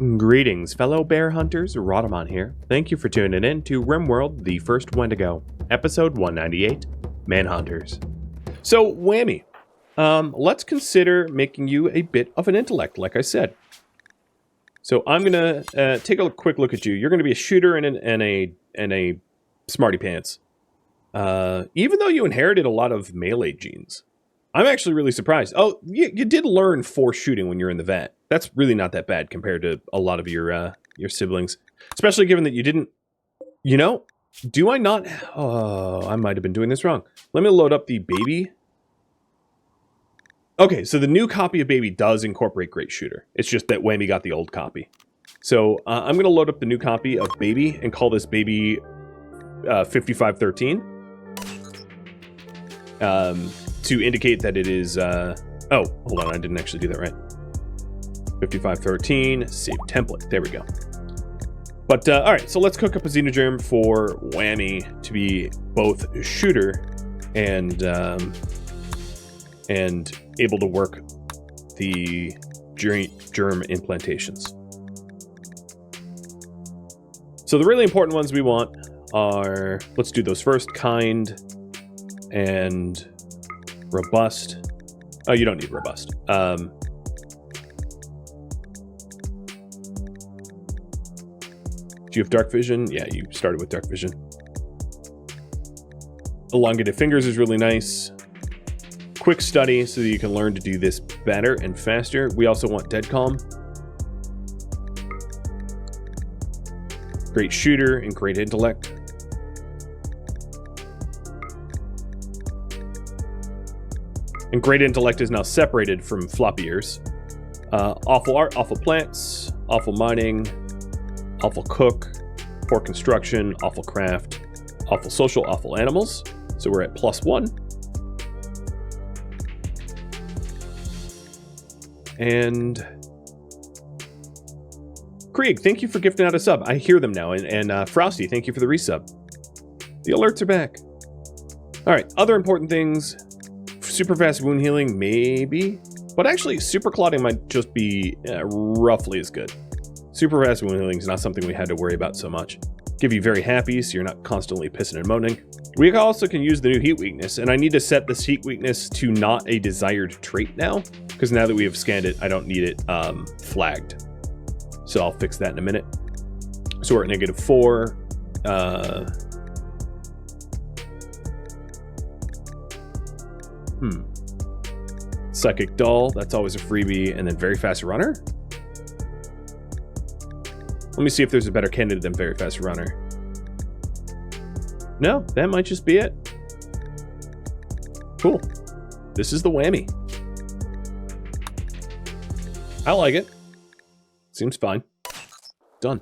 Greetings, fellow bear hunters. Rhadamant here. Thank you for tuning in to RimWorld, the first Wendigo, episode 198, Manhunters. So, whammy. Let's consider making you a bit of an intellect, like I said. So I'm gonna take a quick look at you. You're gonna be a shooter and a smarty pants. Even though you inherited a lot of melee genes, I'm actually really surprised. Oh, you did learn 4 shooting when you're in the vet. That's really not that bad compared to a lot of your siblings, especially given that you didn't. You know, do I not? Oh, I might have been doing this wrong. Let me load up the baby. Okay, so the new copy of Baby does incorporate Great Shooter. It's just that Whammy got the old copy. So I'm going to load up the new copy of Baby and call this Baby 5513 to indicate that it is... oh, hold on, I didn't actually do that right. 5513, save template. There we go. But, all right, so let's cook up a xenogerm for Whammy to be both a shooter and able to work the germ implantations. So the really important ones we want are, let's do those first, kind and robust. Oh, you don't need robust. Do you have dark vision? Yeah, you started with dark vision. Elongated fingers is really nice. Quick study so that you can learn to do this better and faster. We also want dead calm. Great shooter and great intellect. And great intellect is now separated from floppy ears. Awful art, awful plants, awful mining, awful cook, poor construction, awful craft, awful social, awful animals. So we're at +1. And Krieg, thank you for gifting out a sub. I hear them now. And Frosty, thank you for the resub. The alerts are back. All right, other important things. Super fast wound healing, maybe. But actually, super clotting might just be roughly as good. Super fast wound healing is not something we had to worry about so much. Give you very happy, so you're not constantly pissing and moaning. We also can use the new heat weakness, and I need to set this heat weakness to not a desired trait now, because now that we have scanned it, I don't need it flagged. So I'll fix that in a minute. So we're at -4. Psychic Dull, that's always a freebie, and then Very Fast Runner. Let me see if there's a better candidate than Very Fast Runner. No, that might just be it. Cool. This is the Whammy. I like it. Seems fine. Done.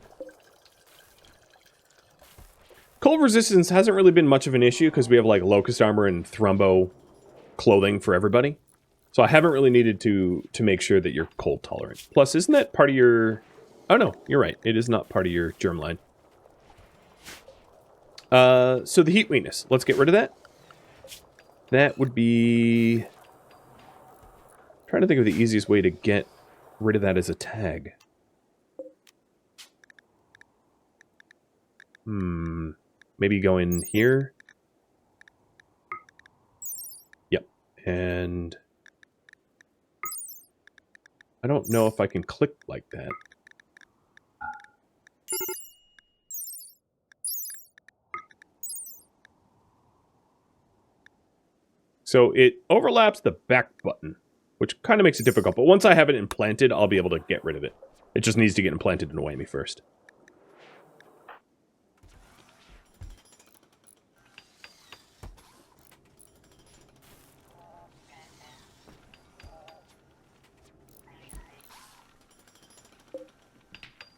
Cold resistance hasn't really been much of an issue because we have like locust armor and thrombo clothing for everybody. So I haven't really needed to make sure that you're cold tolerant. Plus, isn't that part of your... Oh no, you're right. It is not part of your germline. So the heat weakness. Let's get rid of that. That would be... I'm trying to think of the easiest way to get rid of that as a tag. Maybe go in here. Yep. And... I don't know if I can click like that. So it overlaps the back button, which kind of makes it difficult. But once I have it implanted, I'll be able to get rid of it. It just needs to get implanted in Whammy first.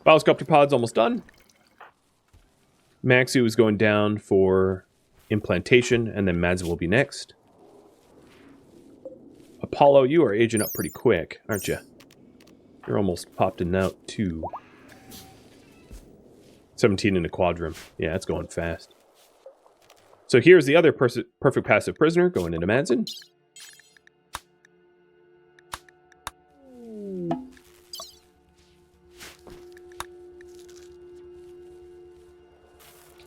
Biosculptor pod's almost done. Maxu is going down for implantation, and then Mads will be next. Apollo, you are aging up pretty quick, aren't you? You're almost popped in out, too. 17 in a quadrum. Yeah, it's going fast. So here's the other perfect passive prisoner going into Madsen.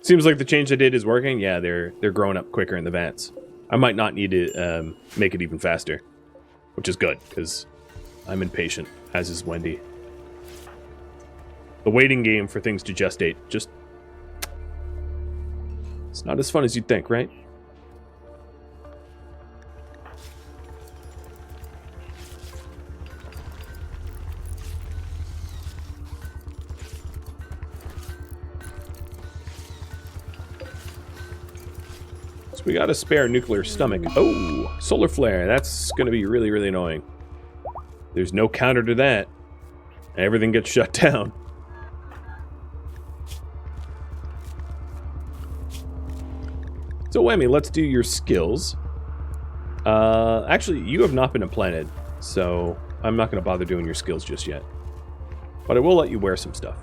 Seems like the change I did is working. Yeah, they're growing up quicker in the vats. I might not need to make it even faster, which is good, because I'm impatient, as is Wendy. The waiting game for things to gestate, just... It's not as fun as you'd think, right? We got a spare nuclear stomach. Oh, solar flare. That's going to be really, really annoying. There's no counter to that. Everything gets shut down. So, Whammy, let's do your skills. Actually, you have not been implanted, so I'm not going to bother doing your skills just yet. But I will let you wear some stuff.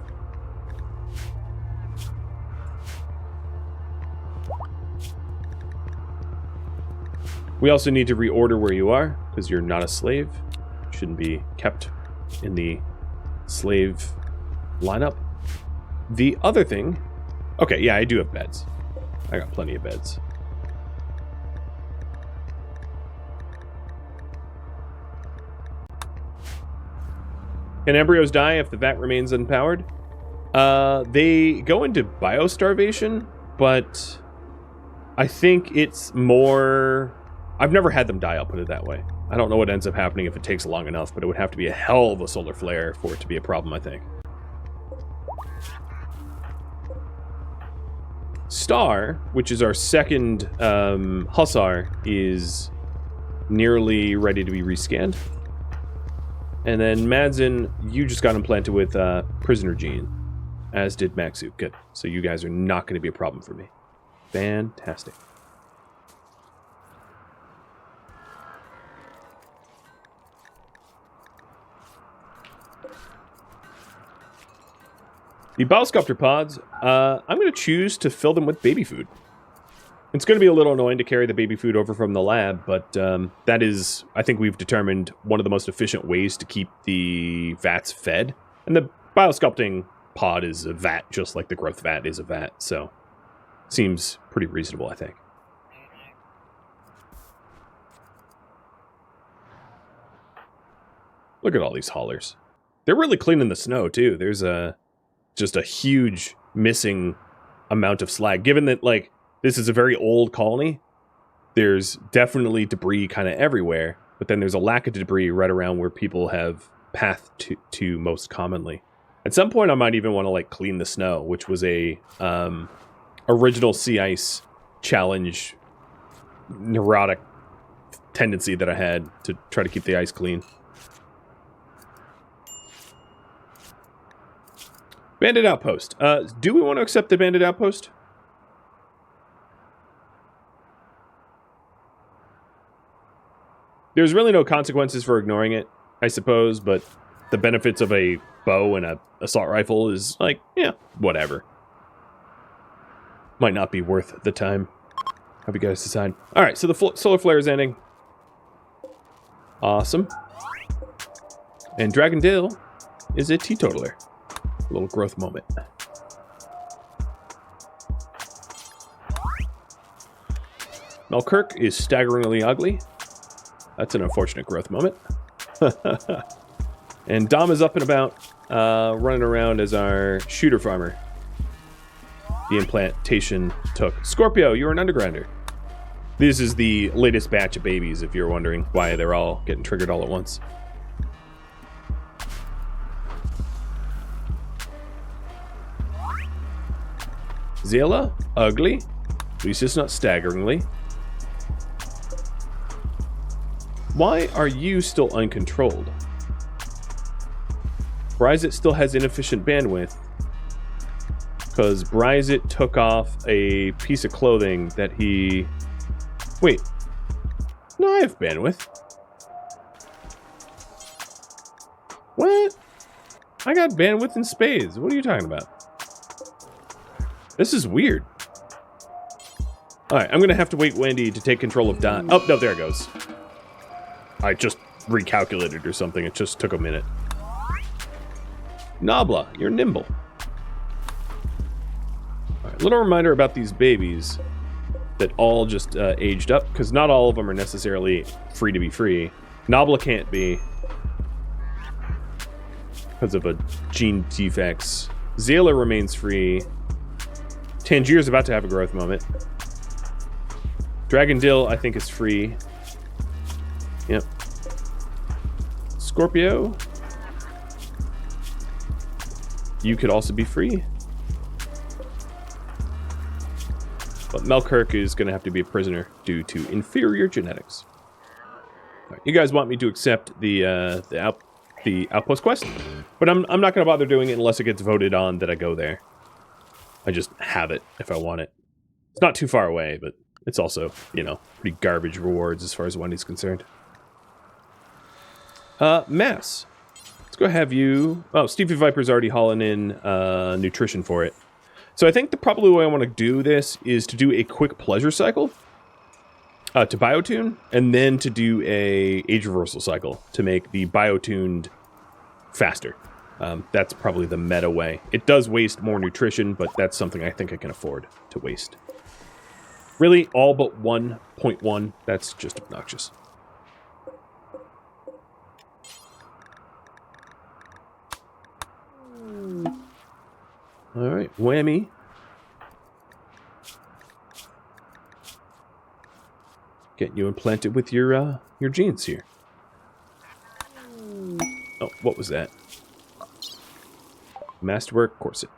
We also need to reorder where you are, because you're not a slave. Shouldn't be kept in the slave lineup. The other thing... Okay, yeah, I do have beds. I got plenty of beds. Can embryos die if the vat remains unpowered? They go into biostarvation, but I think it's more... I've never had them die, I'll put it that way. I don't know what ends up happening if it takes long enough, but it would have to be a hell of a solar flare for it to be a problem, I think. Star, which is our second Hussar, is nearly ready to be rescanned. And then Madsen, you just got implanted with Prisoner Gene, as did Maxu. Good. So you guys are not going to be a problem for me. Fantastic. The Biosculptor pods, I'm going to choose to fill them with baby food. It's going to be a little annoying to carry the baby food over from the lab, but that is, I think we've determined, one of the most efficient ways to keep the vats fed. And the Biosculpting pod is a vat, just like the growth vat is a vat, so seems pretty reasonable, I think. Look at all these haulers. They're really cleaning the snow, too. There's just a huge missing amount of slag. Given that, like, this is a very old colony, there's definitely debris kind of everywhere, but then there's a lack of debris right around where people have pathed to most commonly. At some point, I might even want to, like, clean the snow, which was a original sea ice challenge neurotic tendency that I had to try to keep the ice clean. Bandit Outpost. Do we want to accept the Bandit Outpost? There's really no consequences for ignoring it, I suppose, but the benefits of a bow and a assault rifle is like, yeah, whatever. Might not be worth the time. Have you guys decide? Alright, so the solar flare is ending. Awesome. And Dragon Dill is a teetotaler. A little growth moment. Melkirk is staggeringly ugly. That's an unfortunate growth moment. And Dom is up and about, running around as our shooter farmer. The implantation took. Scorpio, you're an undergrounder. This is the latest batch of babies, if you're wondering why they're all getting triggered all at once. Zayla, ugly. At least it's not staggeringly. Why are you still uncontrolled? Bryzit still has inefficient bandwidth. Because Bryzit took off a piece of clothing that he... Wait. No, I have bandwidth. What? I got bandwidth in spades. What are you talking about? This is weird. Alright, I'm gonna have to wait Wendy to take control of Dot. Oh, no, there it goes. I just recalculated or something. It just took a minute. Nabla, you're nimble. Alright, Little reminder about these babies that all just aged up, because not all of them are necessarily free to be free. Nobla can't be because of a gene defects. Zayla remains free. Tangier's about to have a growth moment. Dragondil, I think, is free. Yep. Scorpio, you could also be free. But Melkirk is going to have to be a prisoner due to inferior genetics. Right, you guys want me to accept the outpost quest, but I'm not going to bother doing it unless it gets voted on that I go there. I just have it if I want it. It's not too far away, but it's also, you know, pretty garbage rewards as far as Wendy's concerned. Mass. Let's go have you... Oh, Stevie Viper's already hauling in nutrition for it. So I think the probably way I want to do this is to do a quick pleasure cycle to biotune, and then to do a age reversal cycle to make the biotuned faster. That's probably the meta way. It does waste more nutrition, but that's something I think I can afford to waste. Really, all but 1.1. That's just obnoxious. All right, whammy. Getting you implanted with your genes here. Oh, what was that? Masterwork corset.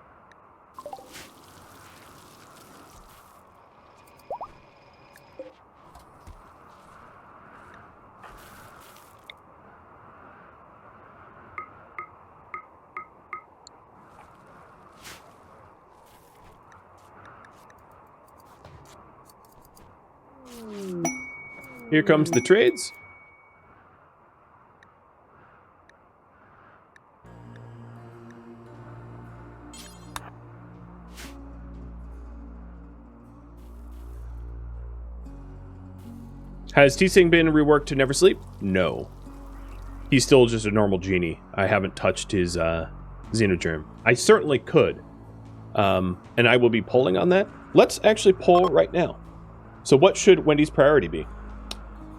Here comes the trades. Has T-Sing been reworked to never sleep? No. He's still just a normal genie. I haven't touched his xenogerm. I certainly could. And I will be polling on that. Let's actually poll right now. So what should Wendy's priority be?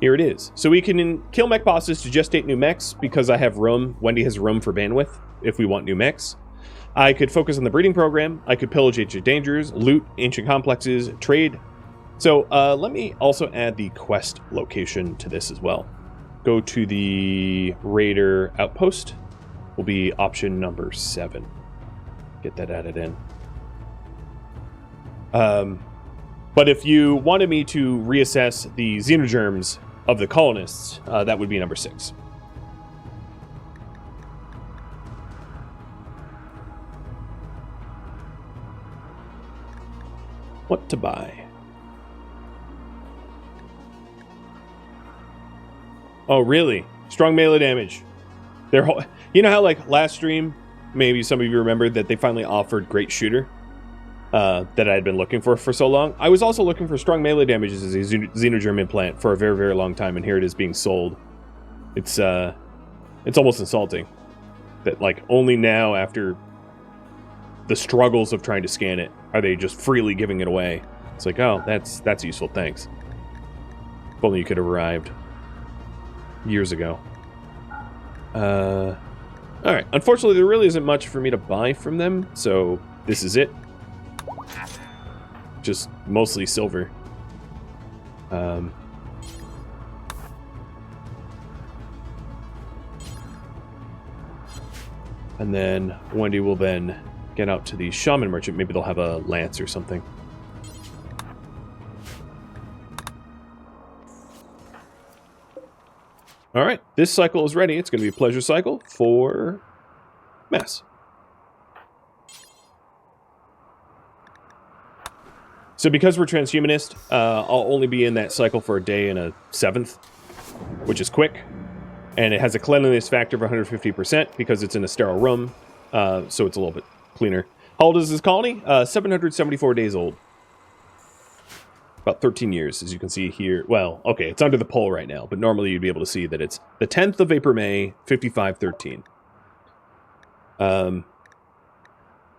Here it is. So we can kill mech bosses to gestate new mechs because I have room. Wendy has room for bandwidth if we want new mechs. I could focus on the breeding program. I could pillage ancient dangers, loot ancient complexes, trade. So let me also add the quest location to this as well. Go to the Raider Outpost. Will be option number 7. Get that added in. But if you wanted me to reassess the xenogerms of the colonists, that would be number 6. What to buy? Oh, really? Strong melee damage. You know how, like, last stream, maybe some of you remembered that they finally offered Great Shooter? That I had been looking for so long. I was also looking for strong melee damages as a xenogerm implant for a very, very long time, and here it is being sold. It's almost insulting that, like, only now, after the struggles of trying to scan it, are they just freely giving it away. It's like, oh, that's useful, thanks. If only you could have arrived years ago. Alright, unfortunately there really isn't much for me to buy from them, so this is it. Just mostly silver. And then Wendy will then get out to the shaman merchant. Maybe they'll have a lance or something. Alright, this cycle is ready. It's going to be a pleasure cycle for Mass. So because we're transhumanist, I'll only be in that cycle for a day and a 7th, which is quick. And it has a cleanliness factor of 150% because it's in a sterile room, so it's a little bit cleaner. How old is this colony? 774 days old. About 13 years, as you can see here. Well, okay, it's under the poll right now, but normally you'd be able to see that it's the 10th of April, May, 5513.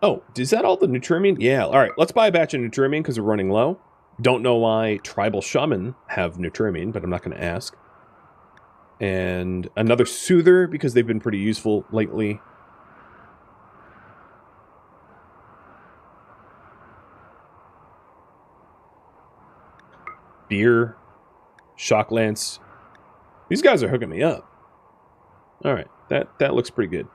Oh, is that all the Neutrimian? Yeah, alright, let's buy a batch of Neutrimian because we're running low. Don't know why tribal shaman have Neutrimian, but I'm not going to ask. And another soother because they've been pretty useful lately. Beer, shock lance. These guys are hooking me up. Alright, that looks pretty good.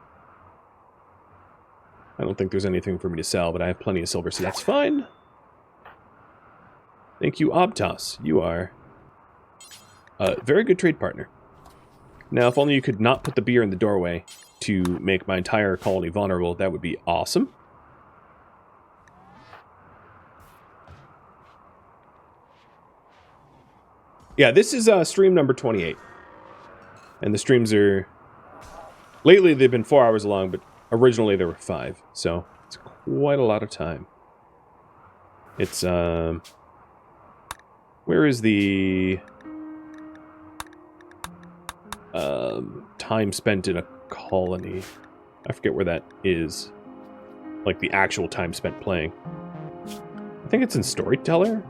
I don't think there's anything for me to sell, but I have plenty of silver, so that's fine. Thank you, Obtos. You are a very good trade partner. Now, if only you could not put the beer in the doorway to make my entire colony vulnerable, that would be awesome. Yeah, this is stream number 28. And the streams are... Lately, they've been 4 hours long, but originally there were 5. So, it's quite a lot of time. It's, where is the... time spent in a colony? I forget where that is. Like, the actual time spent playing. I think it's in Storyteller?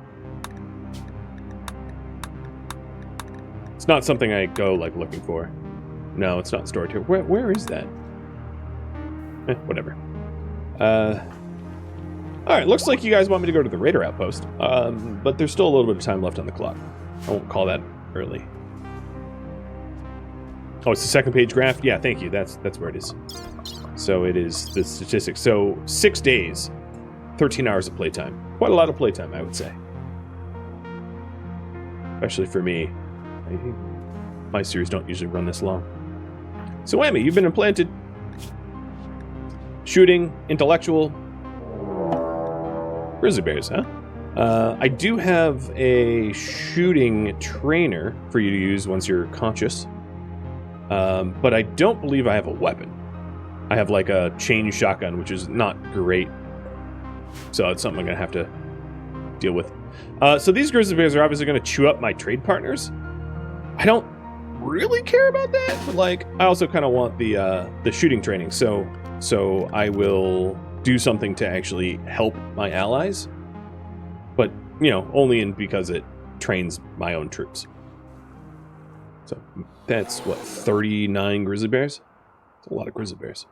It's not something I go, like, looking for. No, it's not Storyteller. Where is that? Whatever. Alright, looks like you guys want me to go to the Raider Outpost. But there's still a little bit of time left on the clock. I won't call that early. Oh, it's the second page graph? Yeah, thank you. That's where it is. So it is the statistics. So 6 days, 13 hours of playtime. Quite a lot of playtime, I would say. Especially for me. My series don't usually run this long. So, Whammy, you've been implanted. Shooting, intellectual. Grizzly bears, huh? I do have a shooting trainer for you to use once you're conscious. But I don't believe I have a weapon. I have like a chain shotgun, which is not great. So it's something I'm going to have to deal with. So these grizzly bears are obviously going to chew up my trade partners. I don't really care about that, but like I also kind of want the shooting training. So I will do something to actually help my allies. But, you know, only because it trains my own troops. So that's, what, 39 grizzly bears? That's a lot of grizzly bears.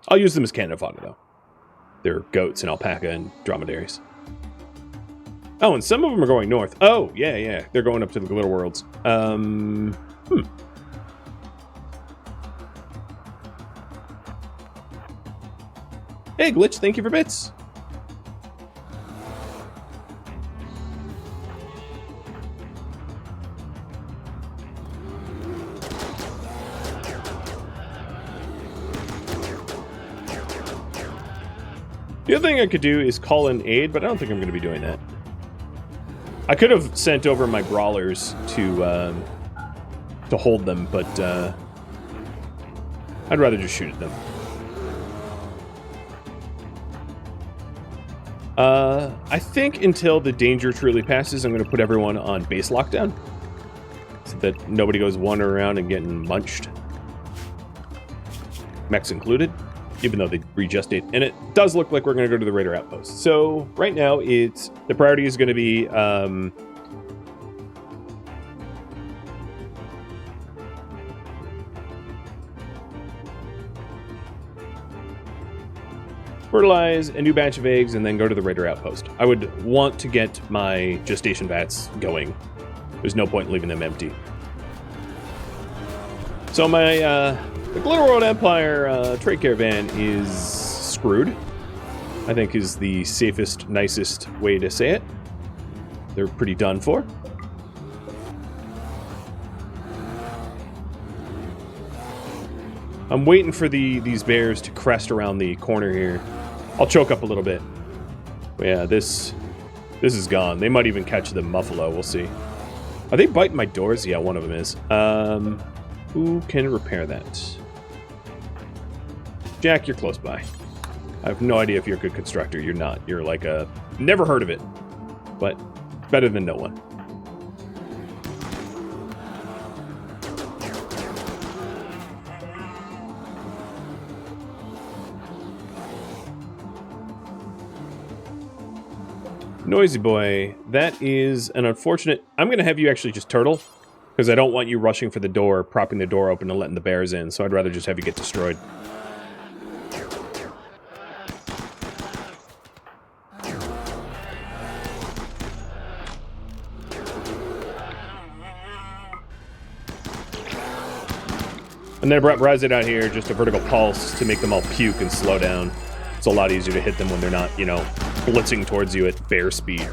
I'll use them as cannon fodder, though. They're goats and alpaca and dromedaries. Oh, and some of them are going north. Oh, yeah. They're going up to the glitter worlds. Hey, Glitch, thank you for bits. The other thing I could do is call in aid, but I don't think I'm going to be doing that. I could have sent over my brawlers to hold them, but I'd rather just shoot at them. I think until the danger truly passes, I'm going to put everyone on base lockdown, so that nobody goes wandering around and getting munched. Mechs included, even though they regestate. And it does look like we're going to go to the Raider Outpost. So right now, the priority is going to be fertilize a new batch of eggs and then go to the Raider Outpost. I would want to get my gestation vats going. There's no point in leaving them empty. So my the Glitterworld Empire trade caravan is screwed, I think is the safest, nicest way to say it. They're pretty done for. I'm waiting for these bears to crest around the corner here. I'll choke up a little bit. But yeah, this is gone. They might even catch the muffalo. We'll see. Are they biting my doors? Yeah, one of them is. Who can repair that? Jack, you're close by. I have no idea if you're a good constructor. You're not. You're like a... Never heard of it. But better than no one. Noisy boy, that is an unfortunate... I'm going to have you actually just turtle, because I don't want you rushing for the door, propping the door open and letting the bears in, so I'd rather just have you get destroyed. And then I brought Rise It out here, just a vertical pulse to make them all puke and slow down. It's a lot easier to hit them when they're not, you know, blitzing towards you at bear speed.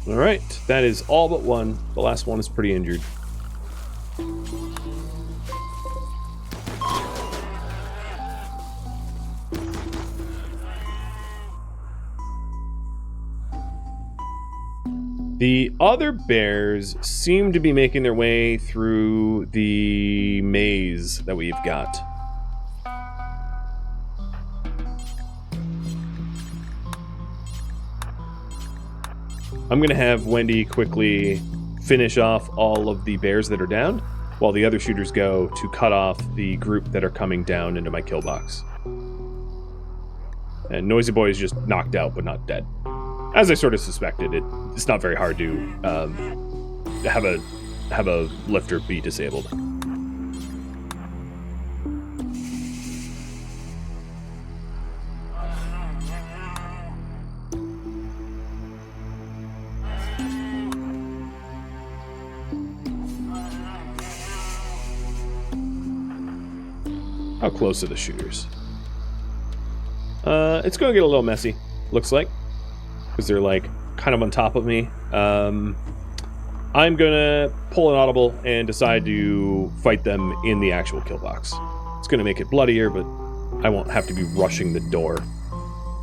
Alright, that is all but one. The last one is pretty injured. The other bears seem to be making their way through the maze that we've got. I'm going to have Wendy quickly finish off all of the bears that are down, while the other shooters go to cut off the group that are coming down into my kill box. And Noisy Boy is just knocked out, but not dead. As I sort of suspected, it's not very hard to have a lifter be disabled. How close are the shooters? It's going to get a little messy, looks like. Because they're, like, kind of on top of me. I'm gonna pull an audible and decide to fight them in the actual kill box. It's gonna make it bloodier, but I won't have to be rushing the door.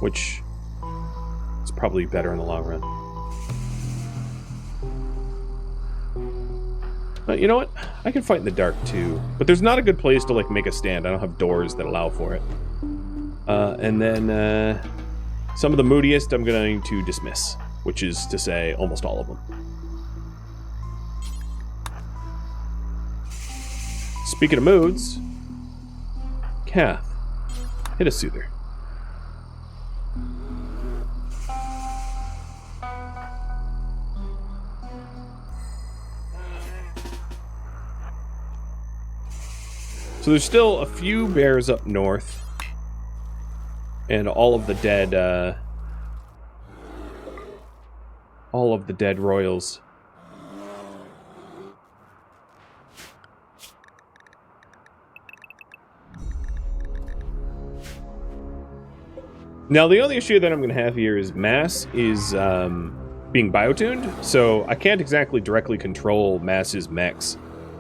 Which is probably better in the long run. But you know what? I can fight in the dark, too. But there's not a good place to, like, make a stand. I don't have doors that allow for it. And then, some of the moodiest I'm going to dismiss, which is to say almost all of them. Speaking of moods, Kath, hit a soother. So there's still a few bears up north. And all of the dead royals. Now, the only issue that I'm going to have here is Mass is being biotuned, so I can't exactly directly control Mass's mechs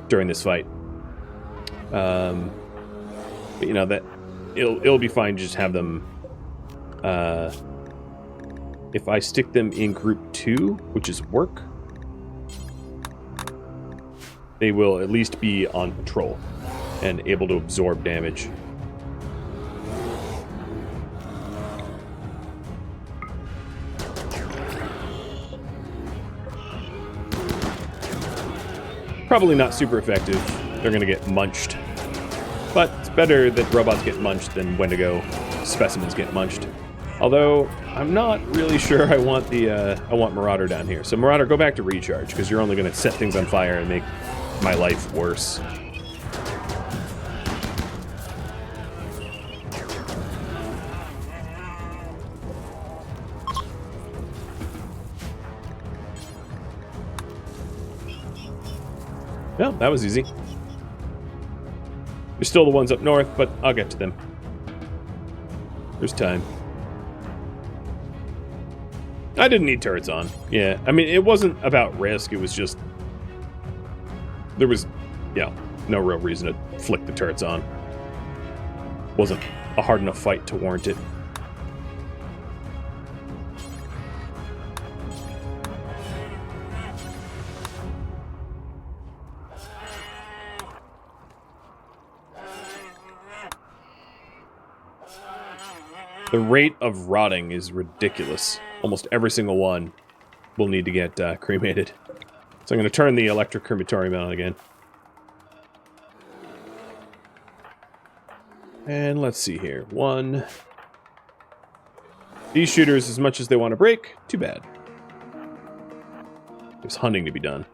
during this fight. But you know, that it'll be fine to just have them. If I stick them in group 2, which is work, they will at least be on patrol and able to absorb damage. Probably not super effective. They're going to get munched. But it's better that robots get munched than Wendigo specimens get munched. Although, I'm not really sure I want Marauder down here. So Marauder, go back to recharge, because you're only going to set things on fire and make my life worse. Well, that was easy. There's still the ones up north, but I'll get to them. There's time. I didn't need turrets on. Yeah, I mean, it wasn't about risk. It was just... There was, you know, no real reason to flick the turrets on. Wasn't a hard enough fight to warrant it. The rate of rotting is ridiculous. Almost every single one will need to get cremated. So I'm going to turn the electric crematorium on again. And let's see here. 1. These shooters, as much as they want to break, too bad. There's hunting to be done.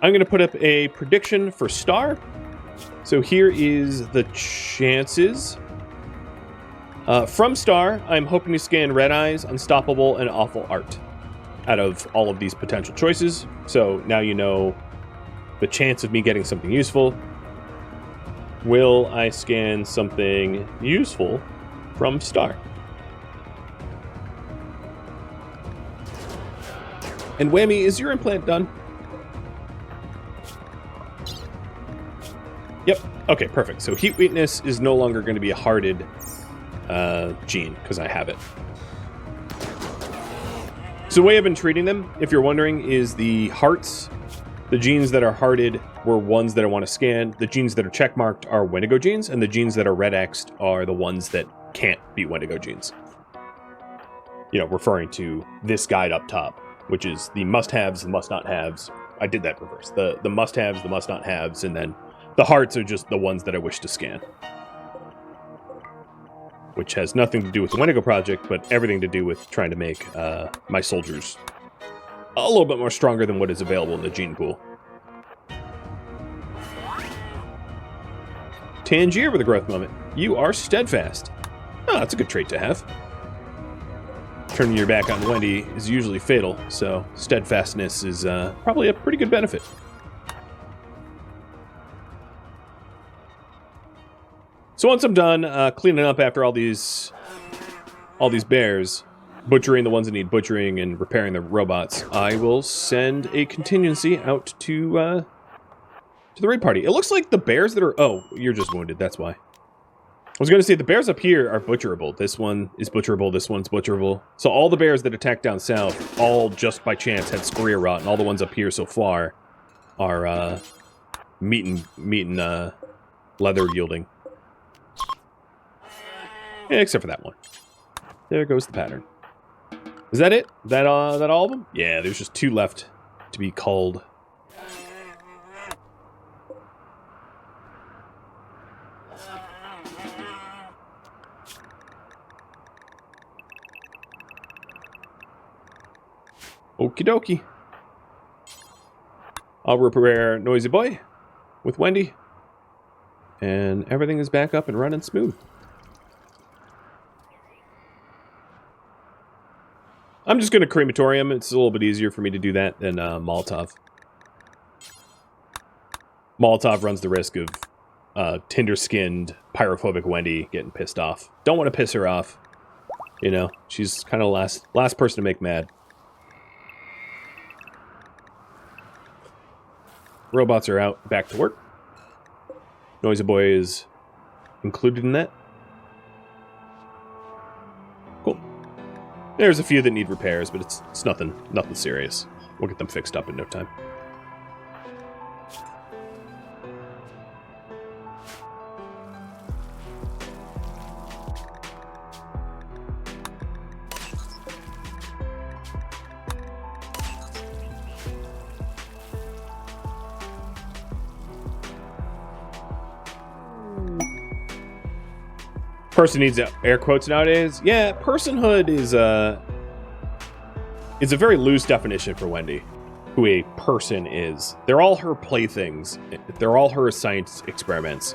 I'm going to put up a prediction for Star. So here is the chances. From Star, I'm hoping to scan Red Eyes, Unstoppable, and Awful Art out of all of these potential choices. So now you know the chance of me getting something useful. Will I scan something useful from Star? And Whammy, is your implant done? Yep. Okay, perfect. So heat weakness is no longer going to be a hearted gene because I have it. So the way I've been treating them, if you're wondering, is the hearts. The genes that are hearted were ones that I want to scan. The genes that are checkmarked are Wendigo genes, and the genes that are red X'd are the ones that can't be Wendigo genes. You know, referring to this guide up top, which is the must-haves, the must-not-haves. I did that reverse. The must-haves, the must-not-haves, and then the hearts are just the ones that I wish to scan. Which has nothing to do with the Wendigo project, but everything to do with trying to make my soldiers a little bit more stronger than what is available in the gene pool. Tangier with a growth moment. You are steadfast. Oh, that's a good trait to have. Turning your back on Wendy is usually fatal, so steadfastness is probably a pretty good benefit. So once I'm done cleaning up after all these bears, butchering the ones that need butchering and repairing the robots, I will send a contingency out to the raid party. It looks like the bears that are... Oh, you're just wounded, that's why. I was going to say, the bears up here are butcherable. This one is butcherable, this one's butcherable. So all the bears that attacked down south, all just by chance had scoria rot, and all the ones up here so far are meat and leather yielding. Yeah, except for that one. There goes the pattern. Is that it? That all of them? Yeah, there's just 2 left to be culled. Okie dokie. I'll repair Noisy Boy with Wendy. And everything is back up and running smooth. I'm just going to crematorium. It's a little bit easier for me to do that than Molotov. Molotov runs the risk of tinder-skinned, pyrophobic Wendy getting pissed off. Don't want to piss her off. You know, she's kind of last person to make mad. Robots are out, back to work. Noisy Boy is included in that. Cool. There's a few that need repairs, but it's nothing serious. We'll get them fixed up in no time. Person needs air quotes nowadays. Yeah, personhood is a very loose definition for Wendy, who a person is. They're all her playthings. They're all her science experiments.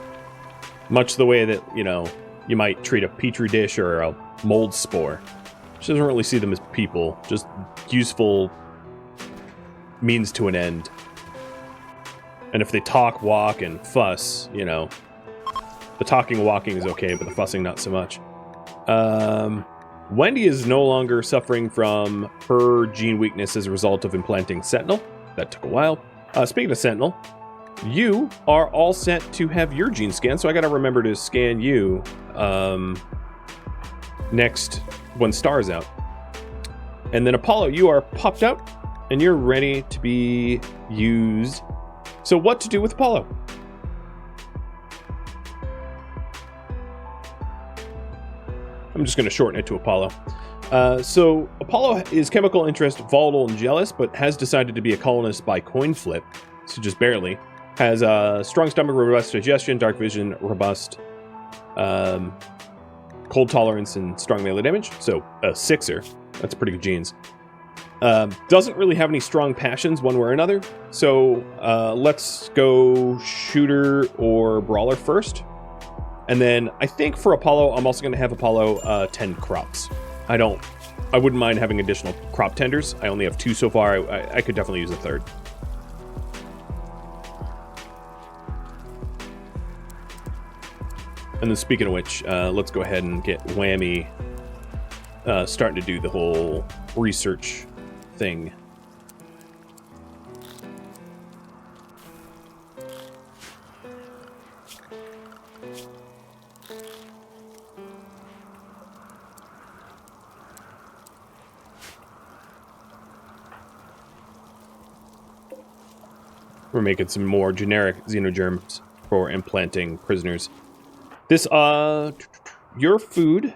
Much the way that, you know, you might treat a petri dish or a mold spore. She doesn't really see them as people, just useful means to an end. And if they talk, walk, and fuss, you know, the talking and walking is okay, but the fussing not so much. Wendy is no longer suffering from her gene weakness as a result of implanting Sentinel. That took a while. Speaking of Sentinel, you are all set to have your gene scanned, so I gotta remember to scan you next when Star's out. And then Apollo, you are popped out, and you're ready to be used. So what to do with Apollo? I'm just going to shorten it to Apollo. So Apollo is chemical interest, volatile and jealous, but has decided to be a colonist by coin flip, so just barely. Has a strong stomach, robust digestion, dark vision, robust cold tolerance, and strong melee damage. So a 6er. That's pretty good genes. Doesn't really have any strong passions one way or another. So let's go shooter or brawler first. And then I think for Apollo, I'm also going to have Apollo tend crops. I wouldn't mind having additional crop tenders. I only have 2 so far. I could definitely use a 3rd. And then speaking of which, let's go ahead and get Whammy starting to do the whole research thing. We're making some more generic xenogerms for implanting prisoners. This, your food.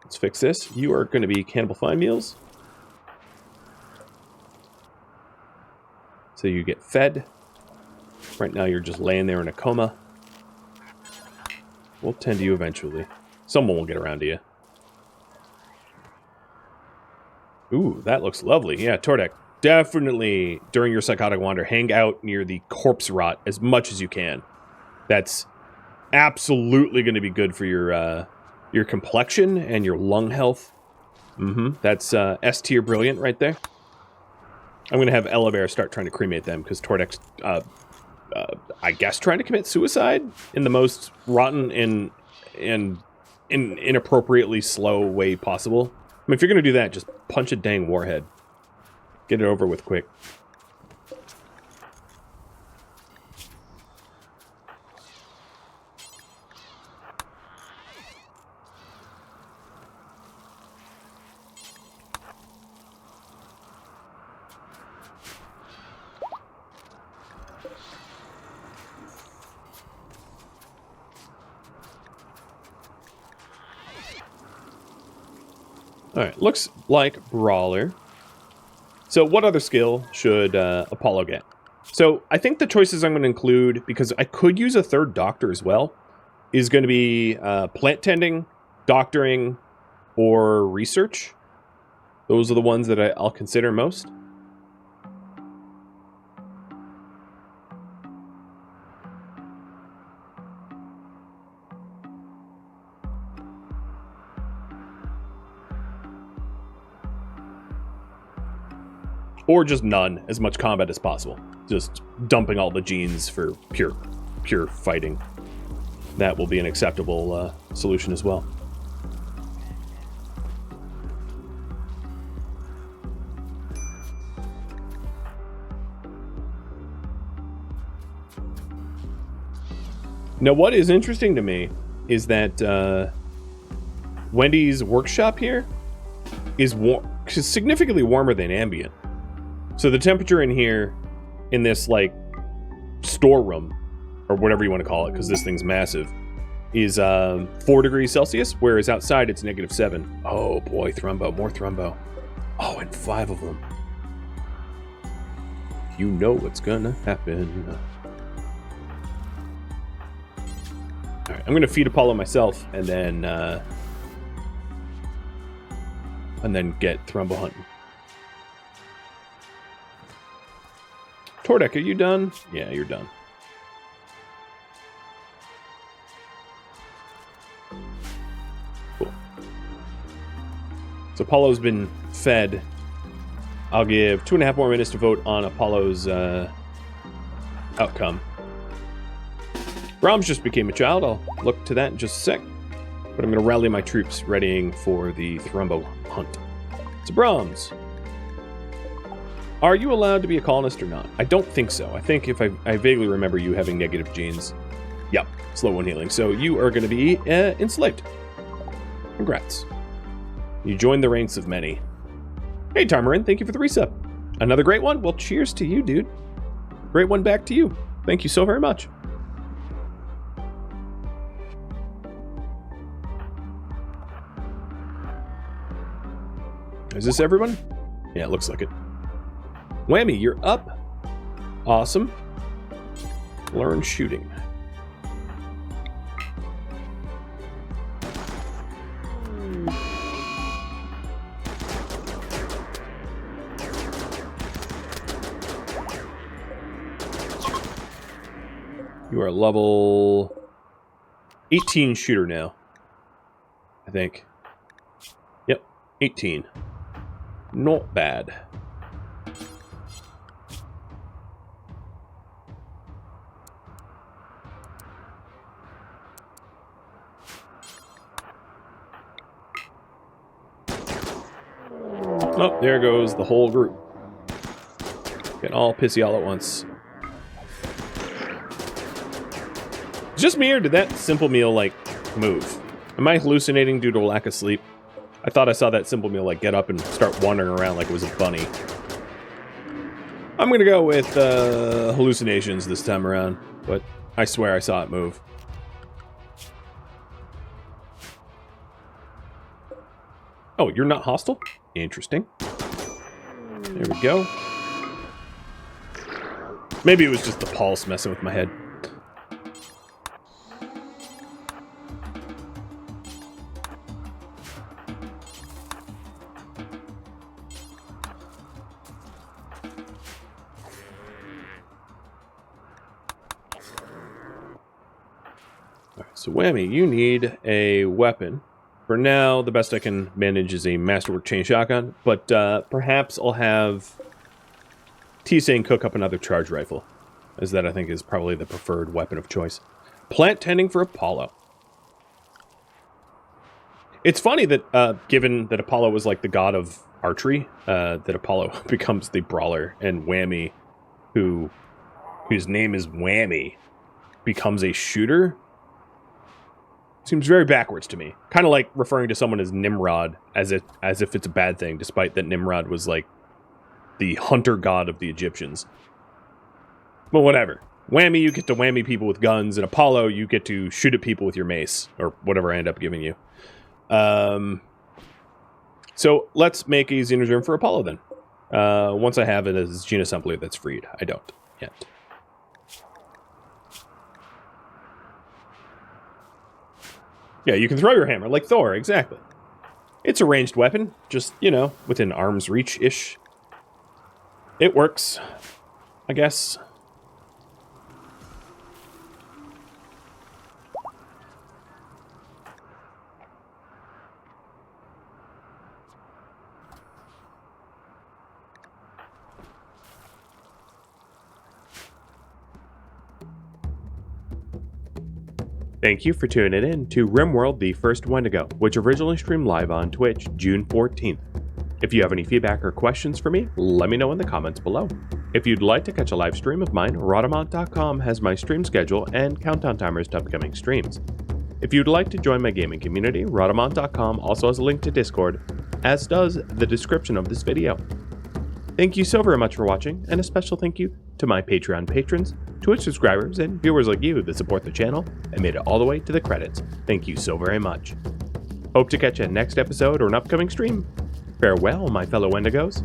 Let's fix this. You are going to be cannibal fine meals. So you get fed. Right now you're just laying there in a coma. We'll tend to you eventually. Someone will get around to you. Ooh, that looks lovely. Yeah, Tordek. Definitely, during your psychotic wander, hang out near the corpse rot as much as you can. That's absolutely going to be good for your complexion and your lung health. That's S tier brilliant right there. I'm going to have Elevair start trying to cremate them because Tordek's, I guess, trying to commit suicide in the most rotten and inappropriately slow way possible. I mean, if you're going to do that, just punch a dang warhead. Get it over with quick. Alright, looks like Brawler. So what other skill should Apollo get? So I think the choices I'm going to include, because I could use a 3rd doctor as well, is going to be plant tending, doctoring, or research. Those are the ones that I'll consider most. Or just none, as much combat as possible. Just dumping all the genes for pure fighting. That will be an acceptable solution as well. Now, what is interesting to me is that Wendy's workshop here is significantly warmer than ambient. So the temperature in here, in this, like, storeroom, or whatever you want to call it, because this thing's massive, is 4 degrees Celsius, whereas outside it's -7. Oh boy, Thrumbo, more Thrumbo. Oh, and 5 of them. You know what's gonna happen. Alright, I'm gonna feed Apollo myself, and then get Thrumbo hunting. Tordek, are you done? Yeah, you're done. Cool. So Apollo's been fed. I'll give 2.5 more minutes to vote on Apollo's outcome. Brahms just became a child. I'll look to that in just a sec. But I'm going to rally my troops readying for the Thrumbo hunt. So Brahms, are you allowed to be a colonist or not? I don't think so. I think if I vaguely remember you having negative genes. Yep, slow 1 healing. So you are going to be enslaved. Congrats. You joined the ranks of many. Hey, Tarmarin, thank you for the resub. Another great one? Well, cheers to you, dude. Great one back to you. Thank you so very much. Is this everyone? Yeah, it looks like it. Whammy, you're up. Awesome. Learn shooting. You are level 18 shooter now, I think. Yep, 18. Not bad. Oh, there goes the whole group. Getting all pissy all at once. It's just me, or did that simple meal, like, move? Am I hallucinating due to a lack of sleep? I thought I saw that simple meal, like, get up and start wandering around like it was a bunny. I'm gonna go with hallucinations this time around, but I swear I saw it move. Oh, you're not hostile? Interesting. There we go. Maybe it was just the pulse messing with my head. So, Whammy, you need a weapon. For now, the best I can manage is a Masterwork chain shotgun, but perhaps I'll have T-Sane cook up another charge rifle, as that I think is probably the preferred weapon of choice. Plant tending for Apollo. It's funny that, given that Apollo was like the god of archery, that Apollo becomes the brawler, and Whammy, whose name is Whammy, becomes a shooter. Seems very backwards to me. Kind of like referring to someone as Nimrod as if it's a bad thing, despite that Nimrod was like the hunter god of the Egyptians. But whatever. Whammy, you get to whammy people with guns, and Apollo, you get to shoot at people with your mace, or whatever I end up giving you. So let's make a xenogerm for Apollo then. Once I have it as gene assembly that's freed. I don't yet. Yeah, you can throw your hammer, like Thor, exactly. It's a ranged weapon, just, you know, within arm's reach-ish. It works, I guess. Thank you for tuning in to RimWorld the First Wendigo, which originally streamed live on Twitch June 14th. If you have any feedback or questions for me, let me know in the comments below. If you'd like to catch a live stream of mine, Rhadamant.com has my stream schedule and countdown timers to upcoming streams. If you'd like to join my gaming community, Rhadamant.com also has a link to Discord, as does the description of this video. Thank you so very much for watching, and a special thank you to my Patreon patrons, Twitch subscribers, and viewers like you that support the channel and made it all the way to the credits. Thank you so very much. Hope to catch you next episode or an upcoming stream. Farewell, my fellow Wendigos.